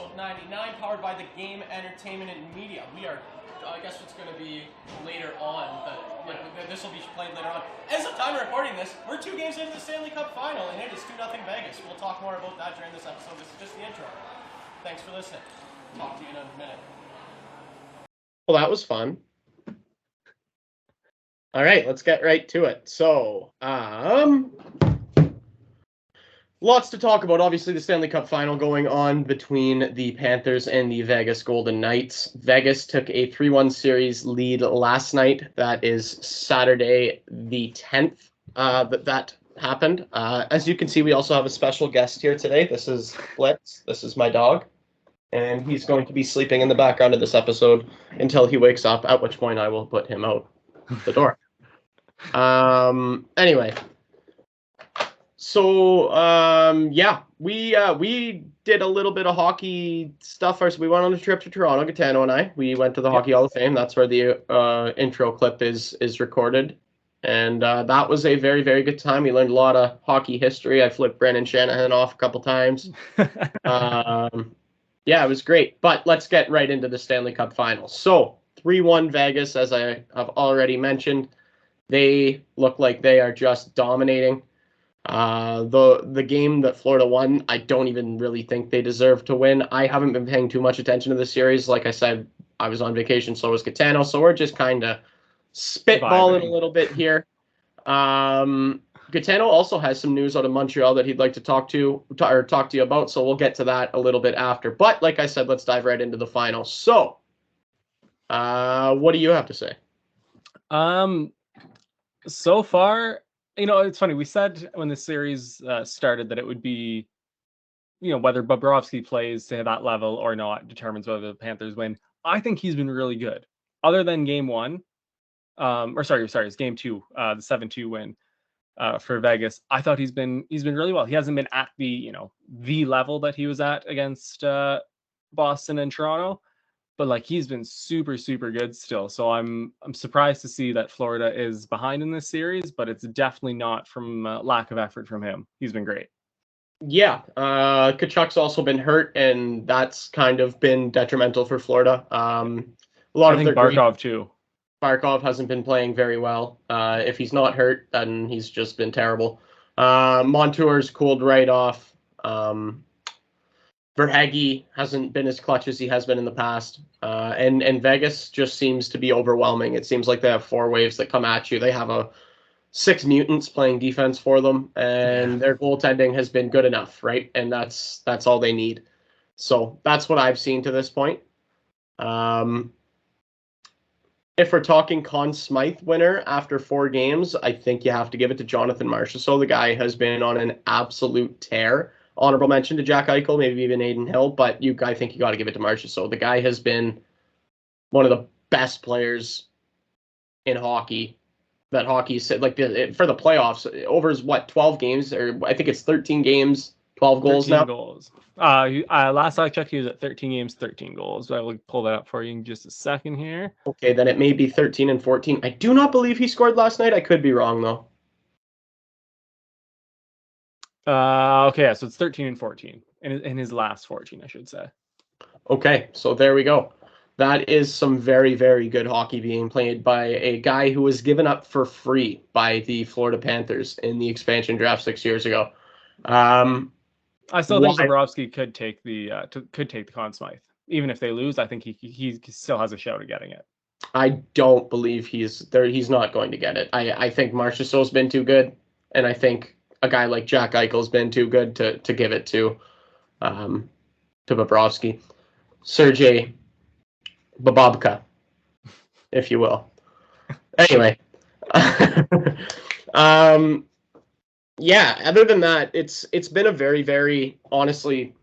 episode 99, powered by the Game Entertainment and Media. We are, I guess it's going to be later on, but this will be played later on. As of time of recording this, we're 2 games into the Stanley Cup Final, and it is 2-0 Vegas. We'll talk more about that during this episode. This is just the intro. Thanks for listening. Talk to you in a minute. Well, that was fun. All right, let's get right to it. So, lots to talk about. Obviously, the Stanley Cup Final going on between the Panthers and the Vegas Golden Knights. Vegas took a 3-1 series lead last night. That is Saturday the 10th that happened. As you can see, we also have a special guest here today. This is Blitz. This is my dog. And he's going to be sleeping in the background of this episode until he wakes up, at which point I will put him out the door. Anyway. So, we did a little bit of hockey stuff first. We went on a trip to Toronto, Gitano and I. We went to the Hockey Hall of Fame. That's where the intro clip is recorded. And that was a very, very good time. We learned a lot of hockey history. I flipped Brandon Shanahan off a couple times. Yeah, it was great. But let's get right into the Stanley Cup Finals. So, 3-1 Vegas, as I have already mentioned. They look like they are just dominating. The game that Florida won, I don't even really think they deserve to win. I haven't been paying too much attention to the series. Like I said, I was on vacation, so was Gitano, so we're just kind of spitballing a little bit here. Gitano also has some news out of Montreal that he'd like to talk to you about, so we'll get to that a little bit after. But like I said, let's dive right into the final. So, what do you have to say? So far, it's funny. We said when the series started that it would be, whether Bobrovsky plays to that level or not determines whether the Panthers win. I think he's been really good. Other than game one, it's game two, the 7-2 win for Vegas. I thought he's been really well. He hasn't been at the level that he was at against Boston and Toronto, but he's been super, super good still. So I'm surprised to see that Florida is behind in this series, but it's definitely not from lack of effort from him. He's been great. Yeah, Tkachuk's also been hurt, and that's kind of been detrimental for Florida. I think Barkov too. Barkov hasn't been playing very well. If he's not hurt, then he's just been terrible. Montour's cooled right off. Verhage hasn't been as clutch as he has been in the past. And Vegas just seems to be overwhelming. It seems like they have 4 waves that come at you. They have 6 mutants playing defense for them, and their goaltending has been good enough, right? And that's all they need. So that's what I've seen to this point. If we're talking Conn Smythe winner after 4 games, I think you have to give it to Jonathan Marchessault. The guy has been on an absolute tear. Honorable mention to Jack Eichel, maybe even Aiden Hill, but I think you got to give it to Marchessault. The guy has been one of the best players in hockey. That hockey said for the playoffs over his 12 games, or I think it's 13 games, 12 goals now. 13 goals. Last I checked, he was at 13 games, 13 goals. I will pull that up for you in just a second here. Okay, then it may be 13 and 14. I do not believe he scored last night. I could be wrong though. Okay, so it's 13 and 14 in his last 14, I should say. Okay, so there we go. That is some very, very good hockey being played by a guy who was given up for free by the Florida Panthers in the expansion draft 6 years ago. I still think Bobrovsky could take the Conn Smythe. Even if they lose, I think he still has a shot at getting it. I don't believe he's there. He's not going to get it. I think Marchessault's been too good, and I think a guy like Jack Eichel's been too good to give it to Bobrovsky. Sergei Bababka, if you will. Anyway. Other than that, it's been a very, very, honestly,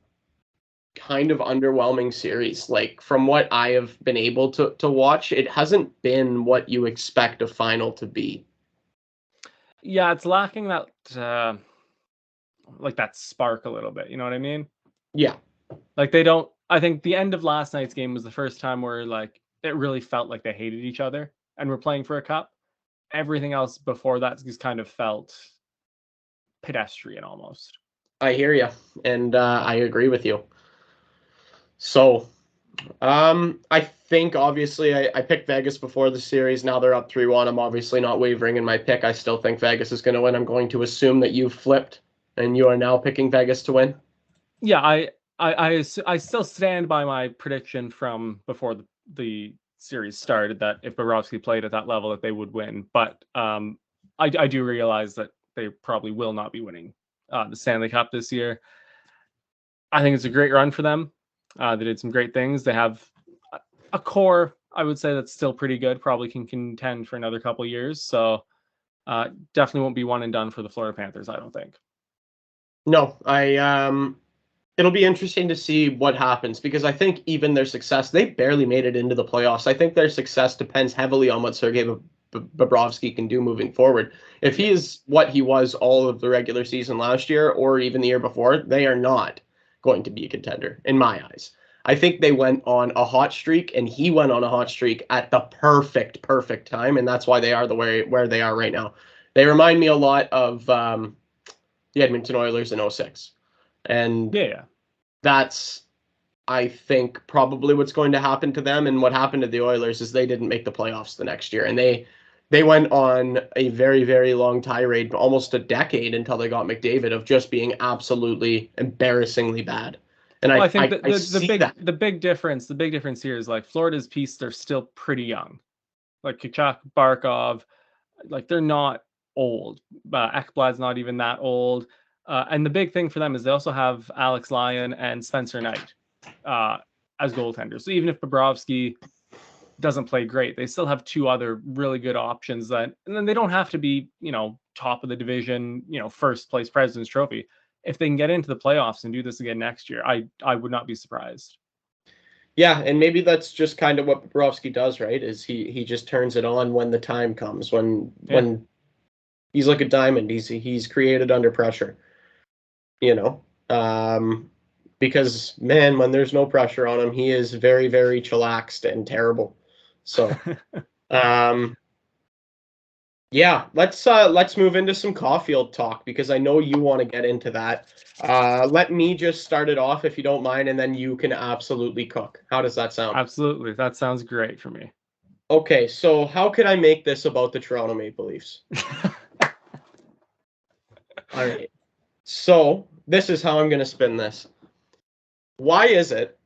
kind of underwhelming series. From what I have been able to watch, it hasn't been what you expect a final to be. Yeah, it's lacking that that spark a little bit. You know what I mean? Yeah. I think the end of last night's game was the first time where it really felt like they hated each other and were playing for a cup. Everything else before that just kind of felt pedestrian almost. I hear you, and I agree with you. So, I think obviously I picked Vegas before the series. Now they're up 3-1. I'm obviously not wavering in my pick. I still think Vegas is going to win. I'm going to assume that you flipped and you are now picking Vegas to win. Yeah, I still stand by my prediction from before the series started that if Bobrovsky played at that level that they would win. But I do realize that they probably will not be winning the Stanley Cup this year. I think it's a great run for them. They did some great things. They have a core, I would say, that's still pretty good. Probably can contend for another couple of years. So definitely won't be one and done for the Florida Panthers, I don't think. No, it'll be interesting to see what happens because I think even their success, they barely made it into the playoffs. I think their success depends heavily on what Sergei Bobrovsky can do moving forward. If he is what he was all of the regular season last year or even the year before, they are not going to be a contender in my eyes. I think they went on a hot streak and he went on a hot streak at the perfect time, and that's why they are where they are right now. They remind me a lot of the Edmonton Oilers in 2006. And yeah, that's, I think, probably what's going to happen to them. And what happened to the Oilers is they didn't make the playoffs the next year. And they went on a very, very long tirade, almost a decade until they got McDavid, of just being absolutely embarrassingly bad. And well, I think I see that. the big difference here is like Florida's piece, they're still pretty young. Like Kachuk, Barkov, like they're not old. Ekblad's not even that old. And the big thing for them is they also have Alex Lyon and Spencer Knight as goaltenders. So even if Bobrovsky doesn't play great, they still have two other really good options. And then they don't have to be, top of the division, first place President's Trophy. If they can get into the playoffs and do this again next year, I would not be surprised. Yeah, and maybe that's just kind of what Bobrovsky does, right? Is he just turns it on when the time comes, when he's like a diamond. He's created under pressure. Because man, when there's no pressure on him, he is very, very chillaxed and terrible. So, yeah, let's move into some Caufield talk because I know you want to get into that. Let me just start it off if you don't mind, and then you can absolutely cook. How does that sound? Absolutely, that sounds great for me. Okay, so how can I make this about the Toronto Maple Leafs? All right. So this is how I'm going to spin this. Why is it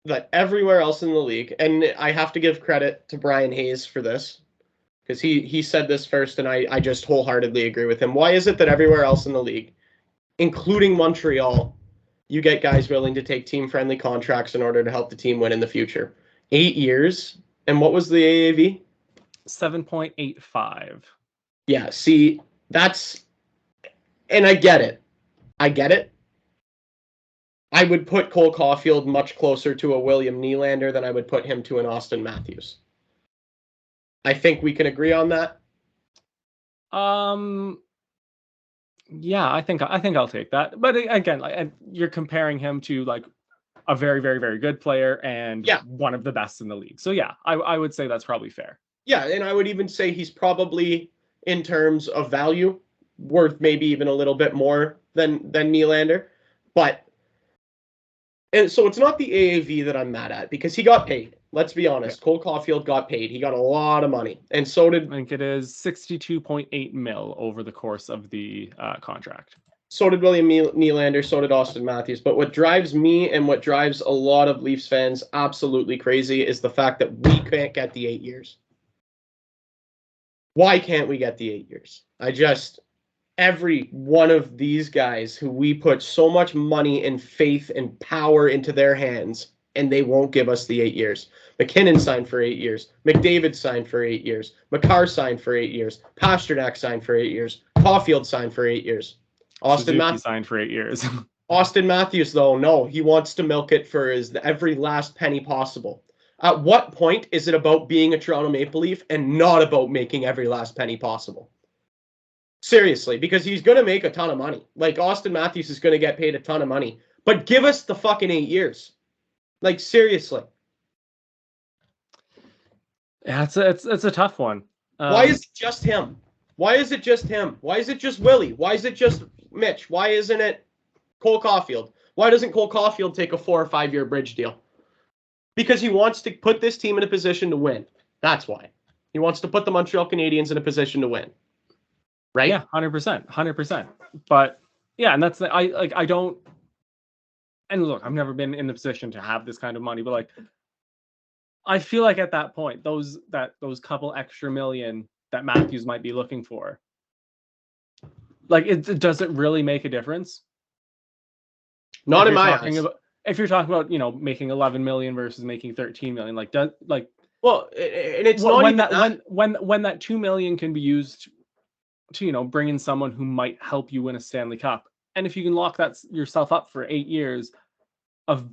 that everywhere else in the league, and I have to give credit to Brian Hayes for this, because he said this first, and I just wholeheartedly agree with him. Why is it that everywhere else in the league, including Montreal, you get guys willing to take team-friendly contracts in order to help the team win in the future? 8 years, and what was the AAV? 7.85. Yeah, see, that's... And I get it. I would put Cole Caufield much closer to a William Nylander than I would put him to an Austin Matthews. I think we can agree on that. Yeah, I think I'll take that. But again, you're comparing him to like a very, very, very good player and one of the best in the league. So yeah, I would say that's probably fair. Yeah, and I would even say he's probably, in terms of value, worth maybe even a little bit more than Nylander. And so it's not the AAV that I'm mad at because he got paid. Let's be honest. Yeah. Cole Caufield got paid. He got a lot of money. And so did... I think it is 62.8 mil over the course of the contract. So did William Nylander. So did Austin Matthews. But what drives me and what drives a lot of Leafs fans absolutely crazy is the fact that we can't get the 8 years. Why can't we get the 8 years? Every one of these guys who we put so much money and faith and power into their hands, and they won't give us the 8 years. McKinnon signed for 8 years. McDavid signed for 8 years. Makar signed for 8 years. Pasternak signed for 8 years. Caufield signed for 8 years. Austin Matthews signed for 8 years. Austin Matthews, though, no. He wants to milk it for every last penny possible. At what point is it about being a Toronto Maple Leaf and not about making every last penny possible? Seriously, because he's going to make a ton of money. Like, Austin Matthews is going to get paid a ton of money. But give us the fucking 8 years. Like, seriously. Yeah, it's a tough one. Why is it just him? Why is it just him? Why is it just Willie? Why is it just Mitch? Why isn't it Cole Caufield? Why doesn't Cole Caufield take a 4 or 5 year bridge deal? Because he wants to put this team in a position to win. That's why. He wants to put the Montreal Canadiens in a position to win. Right? Yeah, 100%. But yeah, and that's I don't. And look, I've never been in the position to have this kind of money, but like, I feel like at that point, those couple extra million that Matthews might be looking for, like, it doesn't really make a difference. Not in my eyes. If you're talking about, making 11 million versus making 13 million, well, and it's not even when that 2 million can be used to, bring in someone who might help you win a Stanley Cup. And if you can lock yourself up for 8 years of,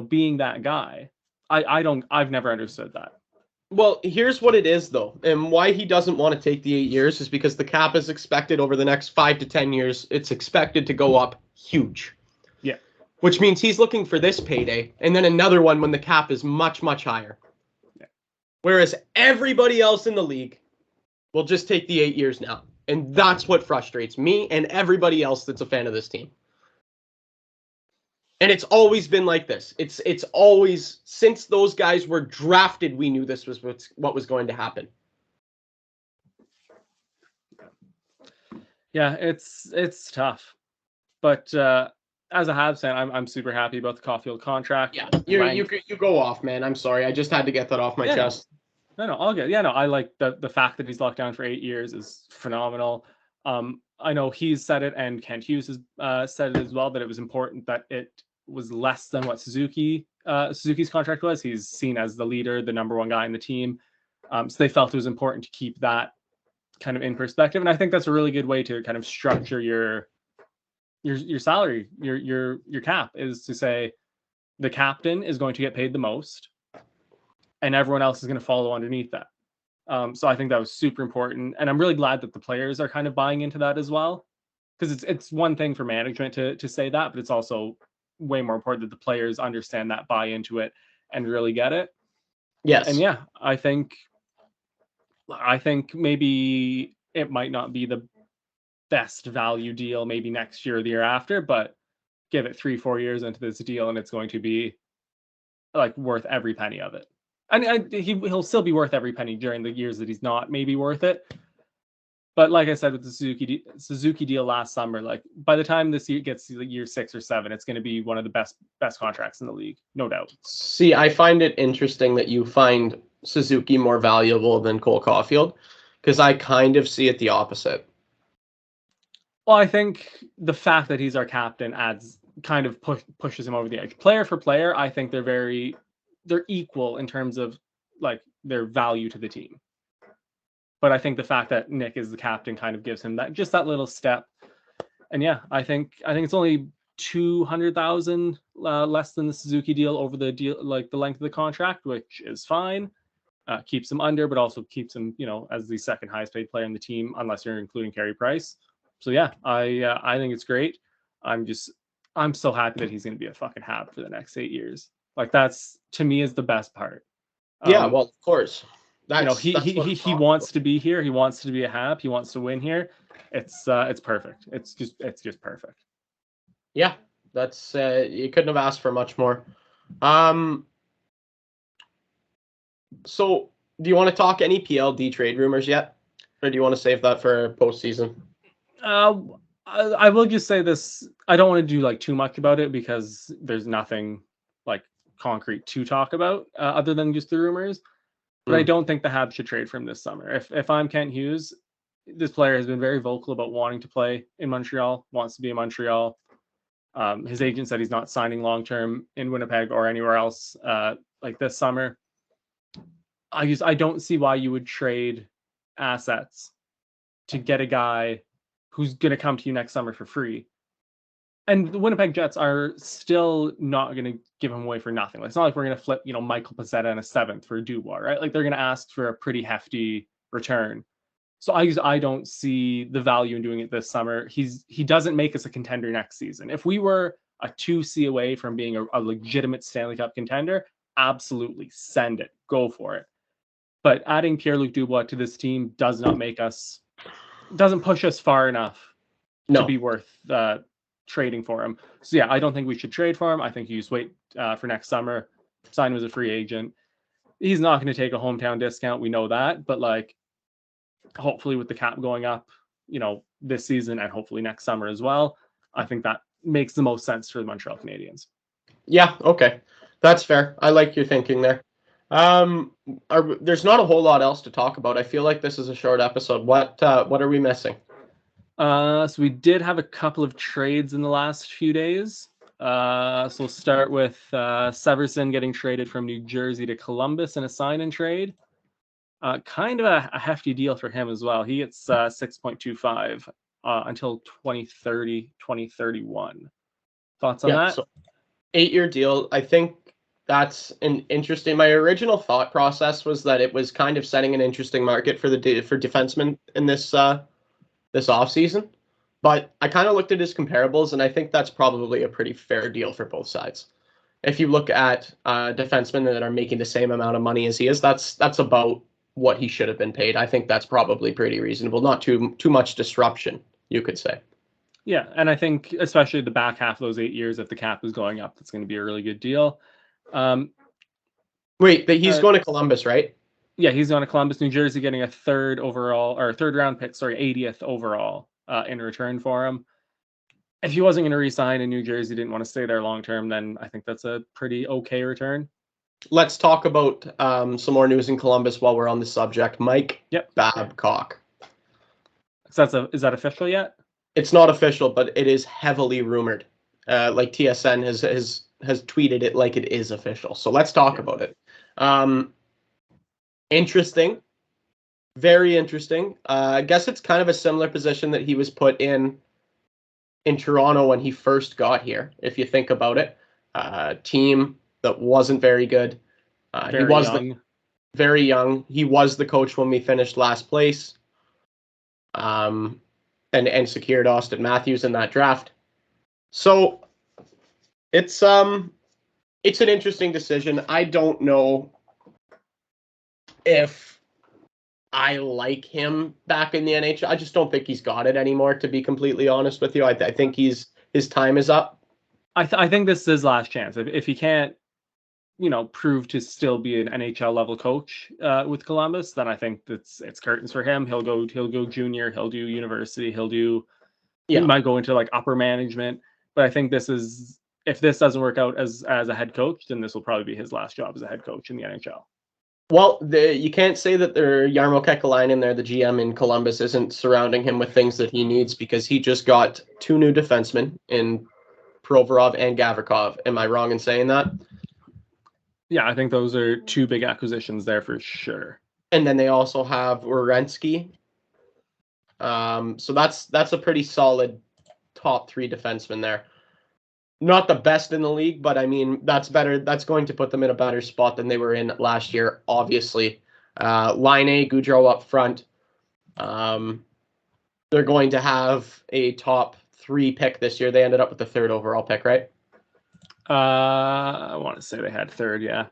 being that guy, I've never understood that. Well, here's what it is, though, and why he doesn't want to take the 8 years is because the cap is expected over the next 5 to 10 years. It's expected to go up huge. Yeah. Which means he's looking for this payday and then another one when the cap is much, much higher. Yeah. Whereas everybody else in the league will just take the 8 years now. And that's what frustrates me and everybody else that's a fan of this team. And it's always been like this. It's always, since those guys were drafted, we knew this was what was going to happen. Yeah, it's tough. But as a Habs fan, I'm super happy about the Caufield contract. Yeah, you go off, man. I'm sorry. I just had to get that off my chest. No, all good. Yeah, no, I like the fact that he's locked down for 8 years is phenomenal. I know he's said it, and Kent Hughes has said it as well, that it was important that it was less than what Suzuki's contract was. He's seen as the leader, the number one guy in the team. So they felt it was important to keep that kind of in perspective. And I think that's a really good way to kind of structure your salary, your cap, is to say the captain is going to get paid the most and everyone else is going to follow underneath that. So I think that was super important. And I'm really glad that the players are kind of buying into that as well. Because it's one thing for management to say that, but it's also way more important that the players understand that, buy into it, and really get it. Yes. And yeah, I think maybe it might not be the best value deal maybe next year or the year after, but give it 3-4 years into this deal and it's going to be like worth every penny of it. And he'll still be worth every penny during the years that he's not maybe worth it. But like I said with the Suzuki deal last summer, like by the time this year gets to year 6 or 7, it's going to be one of the best contracts in the league, no doubt. See, I find it interesting that you find Suzuki more valuable than Cole Caufield, because I kind of see it the opposite. Well, I think the fact that he's our captain kind of pushes him over the edge. Player for player, I think they're equal in terms of like their value to the team. But I think the fact that Nick is the captain kind of gives him that little step. And yeah, I think it's only 200,000 less than the Suzuki deal over the deal, like the length of the contract, which is fine. Keeps him under, but also keeps him, as the second highest paid player in the team, unless you're including Carey Price. So yeah, I think it's great. I'm so happy that he's going to be a fucking Hab for the next 8 years. Like that's, to me, is the best part. Yeah, well, of course. He wants to be here. He wants to be a Hab. He wants to win here. It's perfect. It's just perfect. Yeah, that's you couldn't have asked for much more. So do you want to talk any PLD trade rumors yet, or do you want to save that for postseason? I will just say this. I don't want to do like too much about it because there's nothing like concrete to talk about other than just the rumors. But I don't think the Habs should trade for him this summer. If I'm Kent Hughes, this player has been very vocal about wanting to play in Montreal, wants to be in Montreal. His agent said he's not signing long-term in Winnipeg or anywhere else like this summer. I don't see why you would trade assets to get a guy who's going to come to you next summer for free. And the Winnipeg Jets are still not going to give him away for nothing. Like, it's not like we're going to flip, Michael Pezzetta in a 7th for Dubois, right? Like, they're going to ask for a pretty hefty return. So I don't see the value in doing it this summer. He doesn't make us a contender next season. If we were a 2C away from being a legitimate Stanley Cup contender, absolutely send it, go for it. But adding Pierre-Luc Dubois to this team doesn't push us far enough to be worth trading for him. So yeah, I don't think we should trade for him. I think you just wait for next summer, sign him as a free agent. He's not going to take a hometown discount. We know that, but like, hopefully with the cap going up, this season and hopefully next summer as well, I think that makes the most sense for the Montreal Canadiens. Yeah, okay. That's fair. I like your thinking there. There's not a whole lot else to talk about. I feel like this is a short episode. What are we missing? So we did have a couple of trades in the last few days. So we'll start with Severson getting traded from New Jersey to Columbus in a sign-and trade. Kind of a hefty deal for him as well. He gets 6.25 until 2030, 2031. Thoughts on that? So 8-year deal. I think that's an interesting. My original thought process was that it was kind of setting an interesting market for defensemen in this offseason. But I kind of looked at his comparables, and I think that's probably a pretty fair deal for both sides. If you look at defensemen that are making the same amount of money as he is, that's about what he should have been paid. I think that's probably pretty reasonable. Not too much disruption, you could say. Yeah, and I think especially the back half of those 8 years, if the cap is going up, that's going to be a really good deal. Wait, he's going to Columbus, right? Yeah, he's going to Columbus, New Jersey, getting a third round pick, 80th overall in return for him. If he wasn't going to re-sign in New Jersey, didn't want to stay there long term, then I think that's a pretty okay return. Let's talk about some more news in Columbus while we're on the subject. Mike Babcock. So is that official yet? It's not official, but it is heavily rumored. Like TSN has tweeted it like it is official. So let's talk about it. Interesting. Very interesting. I guess it's kind of a similar position that he was put in Toronto when he first got here, if you think about it. Team that wasn't very good. He was very young. He was the coach when we finished last place. And secured Auston Matthews in that draft. So it's an interesting decision. I don't know if I like him back in the NHL. I just don't think he's got it anymore, to be completely honest with you. I think his time is up. I think this is his last chance. If he can't, prove to still be an NHL level coach with Columbus, then I think it's curtains for him. He'll go junior, he'll do university, he might go into like upper management. But I think if this doesn't work out as a head coach, then this will probably be his last job as a head coach in the NHL. Well, you can't say that Jarmo Kekalainen there, the GM in Columbus, isn't surrounding him with things that he needs, because he just got 2 new defensemen in Provorov and Gavrikov. Am I wrong in saying that? Yeah, I think those are 2 big acquisitions there for sure. And then they also have Werenski. So that's a pretty solid top 3 defensemen there. Not the best in the league, but I mean, that's better. That's going to put them in a better spot than they were in last year, obviously. Laine, Gaudreau up front. They're going to have a top 3 pick this year. They ended up with the 3rd overall pick, right? I want to say they had 3rd, yeah.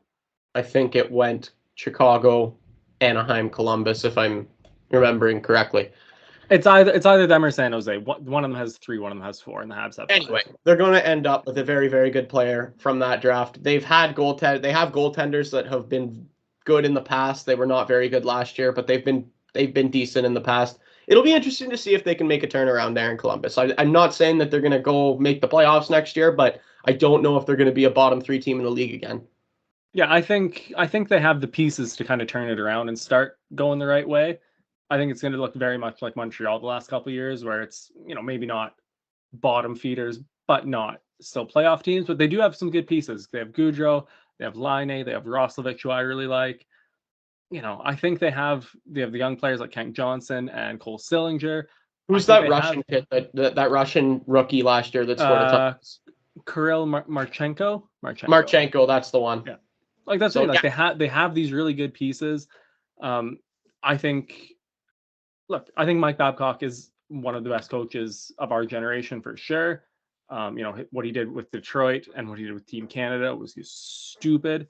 I think it went Chicago, Anaheim, Columbus, if I'm remembering correctly. It's either them or San Jose. One of them has 3, one of them has 4, and the Habs have 5. Anyway, they're going to end up with a very, very good player from that draft. They have goaltenders that have been good in the past. They were not very good last year, but they've been decent in the past. It'll be interesting to see if they can make a turnaround there in Columbus. I'm not saying that they're going to go make the playoffs next year, but I don't know if they're going to be a bottom 3 team in the league again. Yeah, I think they have the pieces to kind of turn it around and start going the right way. I think it's going to look very much like Montreal the last couple of years, where it's, maybe not bottom feeders, but not still playoff teams. But they do have some good pieces. They have Gaudreau, they have Laine, they have Roslovic, who I really like. I think they have the young players like Kent Johnson and Cole Sillinger. Who's that Russian kid, that Russian rookie last year that scored a ton? Kirill Marchenko. Marchenko, that's the one. Yeah, like that's it. Like they have these really good pieces. I think Mike Babcock is one of the best coaches of our generation for sure. What he did with Detroit and what he did with Team Canada was just stupid.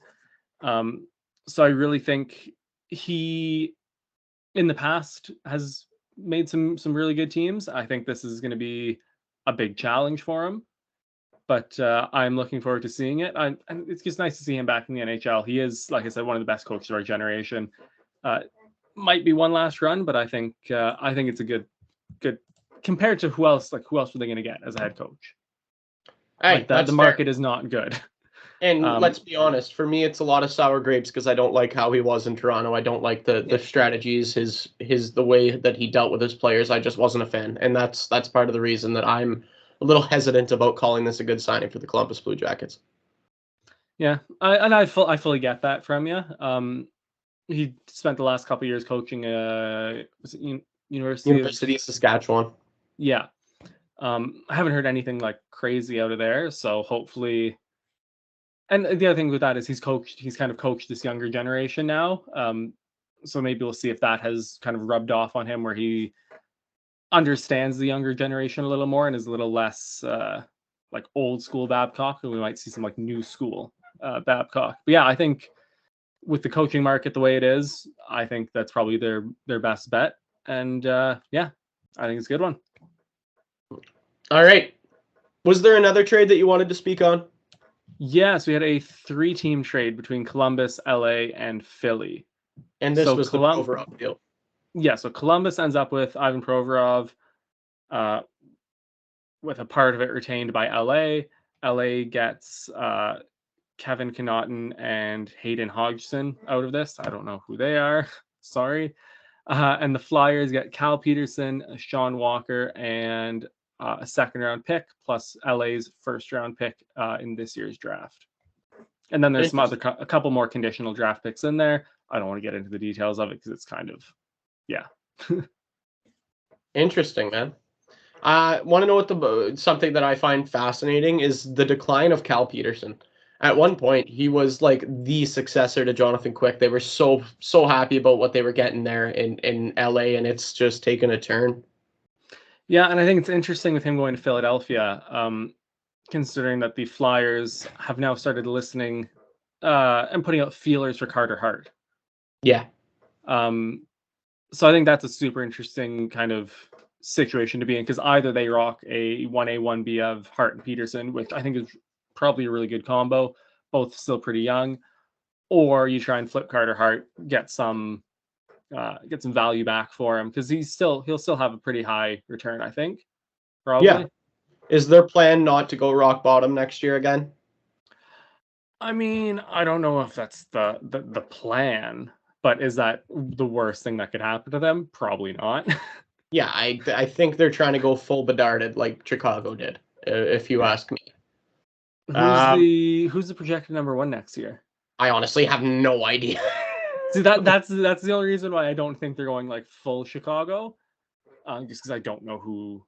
So I really think he, in the past, has made some really good teams. I think this is going to be a big challenge for him. But I'm looking forward to seeing it. And it's just nice to see him back in the NHL. He is, like I said, one of the best coaches of our generation. Might be one last run, but I think it's a good compared to who else were they going to get as a head coach? Hey, The market is not good. And let's be honest, for me, it's a lot of sour grapes because I don't like how he was in Toronto. I don't like the strategies, the way that he dealt with his players. I just wasn't a fan, and that's part of the reason that I'm a little hesitant about calling this a good signing for the Columbus Blue Jackets. Yeah, I fully get that from you. He spent the last couple of years coaching University of Saskatchewan. Yeah. I haven't heard anything like crazy out of there, so hopefully. And the other thing with that is he's kind of coached this younger generation now. So maybe we'll see if that has kind of rubbed off on him, where he understands the younger generation a little more and is a little less like old school Babcock, and we might see some like new school Babcock. But yeah, I think with the coaching market the way it is, I think that's probably their best bet. And yeah, I think it's a good one. All right. Was there another trade that you wanted to speak on? Yes, we had a 3-team trade between Columbus, LA, and Philly. And this was the Provorov deal. Yeah, so Columbus ends up with Ivan Provorov, with a part of it retained by LA. LA gets Kevin Connaughton and Hayden Hodgson out of this. I don't know who they are. Sorry. And the Flyers get Cal Peterson, Sean Walker, and a second-round pick, plus LA's first-round pick in this year's draft. And then there's a couple more conditional draft picks in there. I don't want to get into the details of it because it's kind of, yeah. Interesting, man. I want to know something that I find fascinating is the decline of Cal Peterson. At one point, he was like the successor to Jonathan Quick. They were so happy about what they were getting there in LA, and it's just taken a turn. Yeah, and I think it's interesting with him going to Philadelphia, considering that the Flyers have now started listening and putting out feelers for Carter Hart. Yeah. So I think that's a super interesting kind of situation to be in, because either they rock a 1A, 1B of Hart and Peterson, which I think is probably a really good combo, both still pretty young, or you try and flip Carter Hart, get some value back for him, because he'll still have a pretty high return, I think. Probably. Yeah. Is their plan not to go rock bottom next year again? I mean, I don't know if that's the plan, but is that the worst thing that could happen to them? Probably not. Yeah, I think they're trying to go full Bedarded like Chicago did, if you ask me. Who's the projected number 1 next year? I honestly have no idea. See, that's the only reason why I don't think they're going like full Chicago, just because I don't know who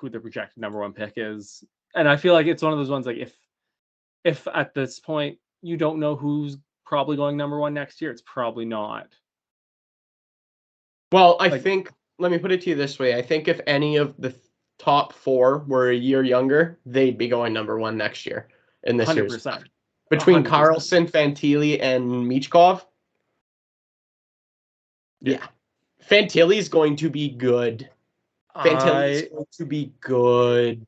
the projected number 1 pick is, and I feel like it's one of those ones like if at this point you don't know who's probably going number 1 next year, it's probably not. Well, I think, let me put it to you this way. I think if any of the top 4 were a year younger, they'd be going number 1 next year in this 100%. year's. Between 100%. Carlson, Fantilli, and Michkov. Yeah. Fantilli's going to be good. Fantilli's going to be good.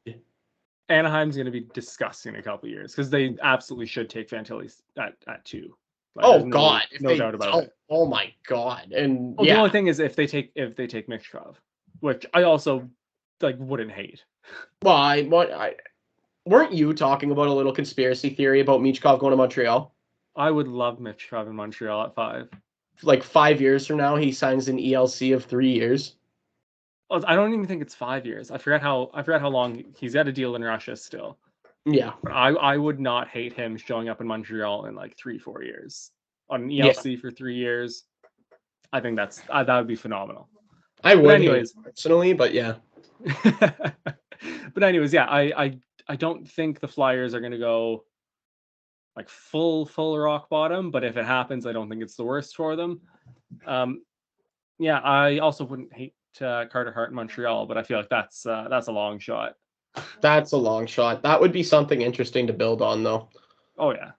Anaheim's going to be disgusting in a couple of years, because they absolutely should take Fantilli at 2. God, no doubt about it. Oh my God! And the only thing is if they take Michkov, which I also wouldn't hate. Well, weren't you talking about a little conspiracy theory about Michkov going to Montreal? I would love Michkov in Montreal at 5. 5 years from now, he signs an ELC of 3 years. I don't even think it's 5 years. I forgot how long he's got a deal in Russia still. Yeah, but I would not hate him showing up in Montreal in 3-4 years on an ELC for 3 years. I think that would be phenomenal. I would, anyways, personally, but yeah. But anyways, yeah, I don't think the Flyers are going to go full rock bottom, but if it happens, I don't think it's the worst for them. Yeah, I also wouldn't hate Carter Hart in Montreal, but I feel like that's a long shot. That's a long shot. That would be something interesting to build on, though. Oh yeah,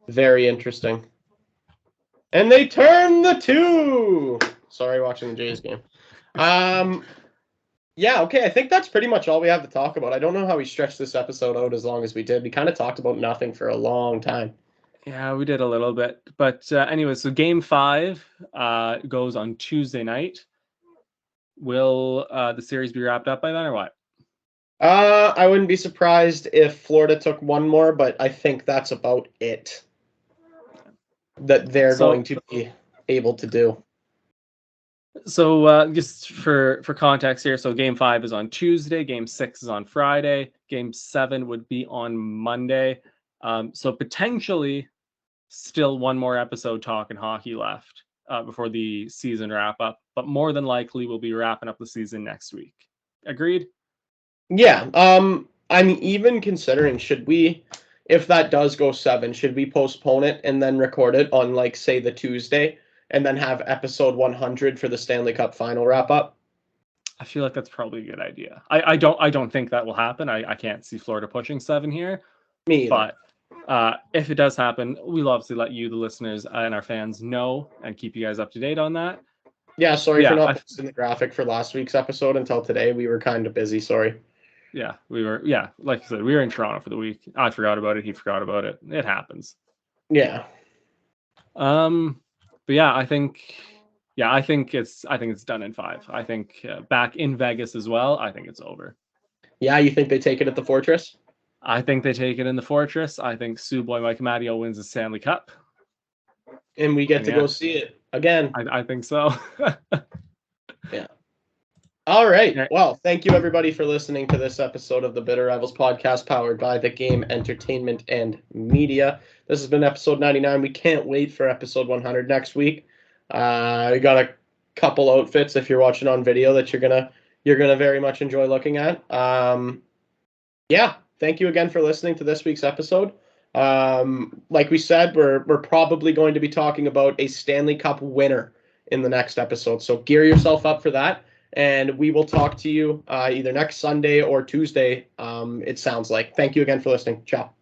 very interesting. And they turn the 2. Sorry, watching the Jays game. Yeah, okay. I think that's pretty much all we have to talk about. I don't know how we stretched this episode out as long as we did. We kind of talked about nothing for a long time. Yeah, we did a little bit. But anyway, so game 5 goes on Tuesday night. Will the series be wrapped up by then or what? I wouldn't be surprised if Florida took one more, but I think that's about it that they're going to be able to do. So just for context here, so game 5 is on Tuesday, game 6 is on Friday, game 7 would be on Monday. So potentially still one more episode talking hockey left before the season wrap up, but more than likely we'll be wrapping up the season next week. Agreed? Yeah. I'm even considering, if that does go 7, should we postpone it and then record it on, like, say, the Tuesday, and then have episode 100 for the Stanley Cup Final wrap up? I feel like that's probably a good idea. I don't think that will happen. I can't see Florida pushing 7 here. Me either. But if it does happen, we'll obviously let you, the listeners, and our fans know and keep you guys up to date on that. Yeah, sorry for not posting the graphic for last week's episode until today. We were kind of busy, sorry. Yeah, we were. Yeah, like I said, we were in Toronto for the week. I forgot about it. He forgot about it. It happens. Yeah. But yeah, I think it's done in 5. I think back in Vegas as well. I think it's over. Yeah, you think they take it at the Fortress? I think they take it in the Fortress. I think Sioux Boy Mike Matteo wins the Stanley Cup. And we get to go see it again. I think so. Yeah. All right. Well, thank you everybody for listening to this episode of the Bitter Rivals podcast powered by The Game Entertainment and Media. This has been episode 99. We can't wait for episode 100 next week. We got a couple outfits if you're watching on video that you're gonna very much enjoy looking at. Yeah. Thank you again for listening to this week's episode. Like we said, we're probably going to be talking about a Stanley Cup winner in the next episode. So gear yourself up for that. And we will talk to you either next Sunday or Tuesday, it sounds like. Thank you again for listening. Ciao.